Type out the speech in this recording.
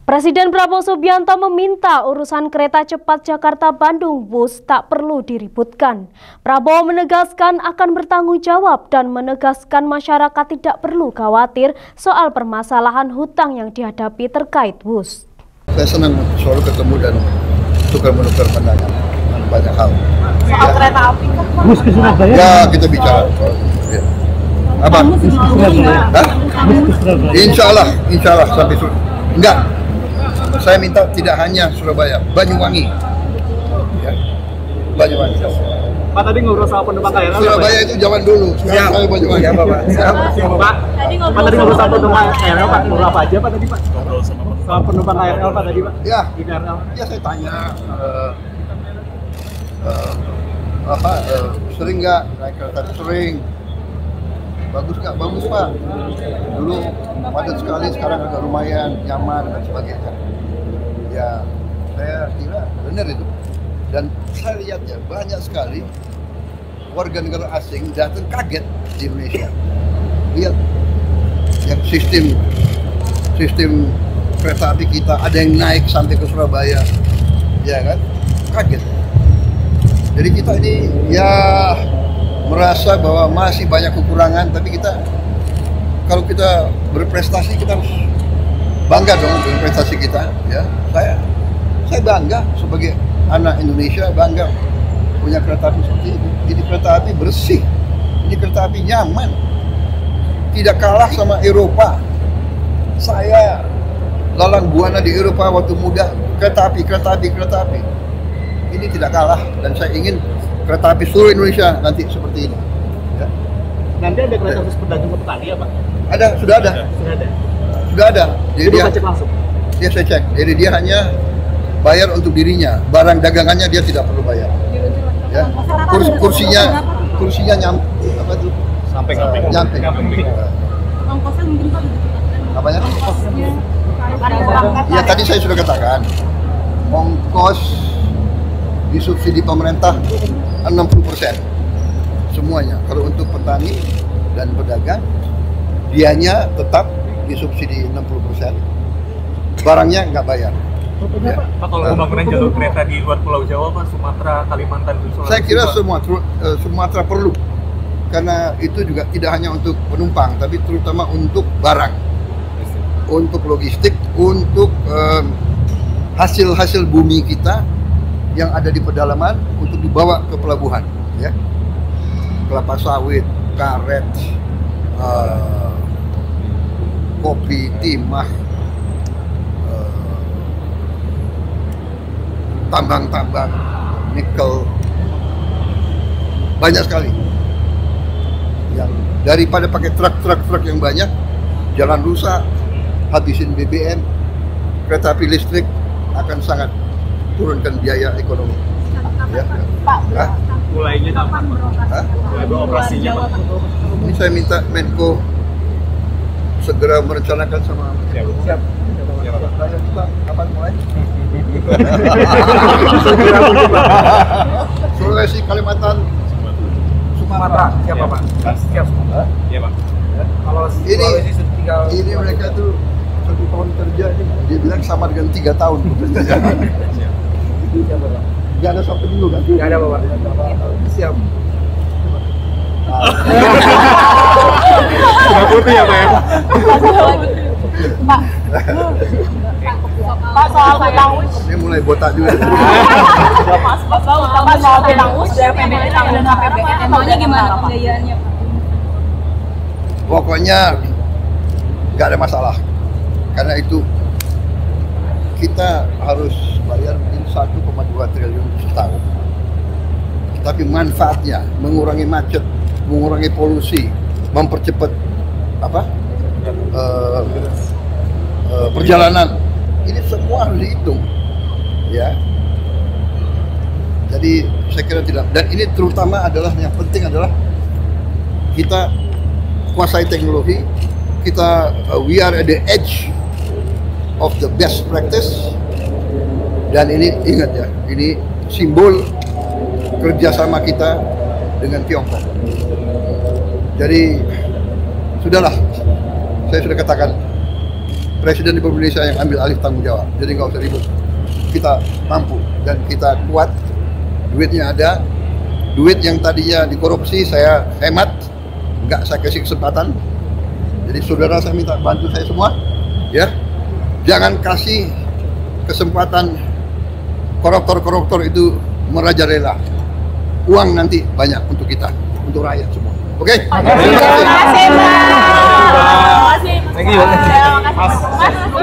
Presiden Prabowo Subianto meminta urusan kereta cepat Jakarta-Bandung Wush tak perlu diributkan. Prabowo menegaskan akan bertanggung jawab dan menegaskan masyarakat tidak perlu khawatir soal permasalahan hutang yang dihadapi terkait Wush. Saya senang selalu ketemu dan tukar-menukar pandangan banyak hal. Soal kereta api kan? Wush ke Surabaya? Ya, kita bicara. Ya. Apa? Hah? Insya Allah sampai Surabaya. Enggak. Saya minta tidak hanya Surabaya, Banyuwangi. Ya. Banyuwangi. Pak tadi ngobrol sama penumpang KRL. Surabaya itu zaman dulu. Sekarang saya Banyuwangi. Ya, Pak. Pak tadi ngobrol sama penumpang KRL, Pak. Ngobrol apa aja, Pak tadi, Pak? Ngobrol sama penumpang KRL, Pak tadi, Pak. Ya. Di KRL. Ya saya tanya sering nggak naik kereta? Sering. Bagus nggak? Bagus, Pak. Dulu padat sekali, sekarang agak lumayan nyaman dan sebagainya. Ya, saya kira benar itu. Dan saya lihat ya banyak sekali warga negara asing datang kaget di Indonesia. Lihat yang sistem kereta api kita ada yang naik sampai ke Surabaya, ya kan? Kaget. Jadi kita ini ya merasa bahwa masih banyak kekurangan, tapi kalau kita berprestasi kita harus bangga dong dengan prestasi kita. Ya, saya bangga sebagai anak Indonesia, bangga punya kereta api seperti ini. Ini kereta api bersih, ini kereta api nyaman, tidak kalah sama Eropa. Saya lalang buana di Eropa waktu muda, kereta api. Ini tidak kalah, dan saya ingin kereta api seluruh Indonesia nanti seperti ini. Ya. Nanti ada kereta khusus pedagang ke petani ya, Pak? Sudah ada. Jadi dia cek langsung. Dia saya cek. Jadi dia hanya bayar untuk dirinya. Barang dagangannya dia tidak perlu bayar. Ya. Kursinya nyampe. Sampai. Ongkosnya mungkin Pak ditetapkan. Apanya? Ongkosnya. Ya tadi saya sudah katakan. Ongkos disubsidi pemerintah 60%. Semuanya. Kalau untuk petani dan pedagang, dianya tetap disubsidi 60%. Barangnya nggak bayar. Ya. Pak, kalau pembangunan jalur kereta di luar Pulau Jawa, Pak, Sumatera, Kalimantan, Sulawesi, saya kira Sumatera perlu. Karena itu juga tidak hanya untuk penumpang, tapi terutama untuk barang. Untuk logistik, untuk hasil-hasil bumi kita yang ada di pedalaman untuk dibawa ke pelabuhan, ya. Kelapa sawit, karet, kopi, timah, tambang-tambang, nikel, banyak sekali. Yang daripada pakai truk yang banyak, jalan rusak, habisin BBM, kereta api listrik akan sangat turunkan biaya ekonomi. Ya. Pak, mulainya kapan, Pak? Mulai beroperasinya, Pak? Ini saya minta Menko segera merencanakan sama. Siap. Saya minta kapan mulai? Sulawesi, Kalimantan, Sumatera. Siapa, Pak? Siap. Iya, Pak. Kalau ini mereka tuh 1 tahun kerja, dia bilang sama dengan 3 tahun bekerja. Siapa, Pak? Gak ada sampai dulu kan? Gak ada, Pak. Siap. Sudah putih ya, Pak? Pak, soal hutang Wush. Ini mulai botak juga. Pak, soal hutang Wush dari PBN dan APBN, emangnya gimana pembiayaannya, Pak? Pokoknya nggak ada masalah, karena itu kita harus bayar mungkin 1,2 triliun setahun. Tapi manfaatnya mengurangi macet, mengurangi polusi, mempercepat perjalanan. Ini semua harus dihitung, ya. Jadi saya kira tidak. Dan ini terutama adalah yang penting adalah kita kuasai teknologi. Kita we are at the edge of the best practice. Dan ini ingat ya, ini simbol kerjasama kita dengan Tiongkok. Jadi sudahlah, saya sudah katakan Presiden Republik Indonesia yang ambil alih tanggung jawab. Jadi nggak usah ribut. Kita mampu dan kita kuat. Duitnya ada. Duit yang tadinya dikorupsi saya hemat, nggak saya kasih kesempatan. Jadi saudara, saya minta bantu saya semua, ya. Jangan kasih kesempatan koruptor-koruptor itu merajalela. Uang nanti banyak untuk kita, untuk rakyat semua. Oke? Terima kasih, Pak. Terima kasih. Thank you. Terima kasih, Mas.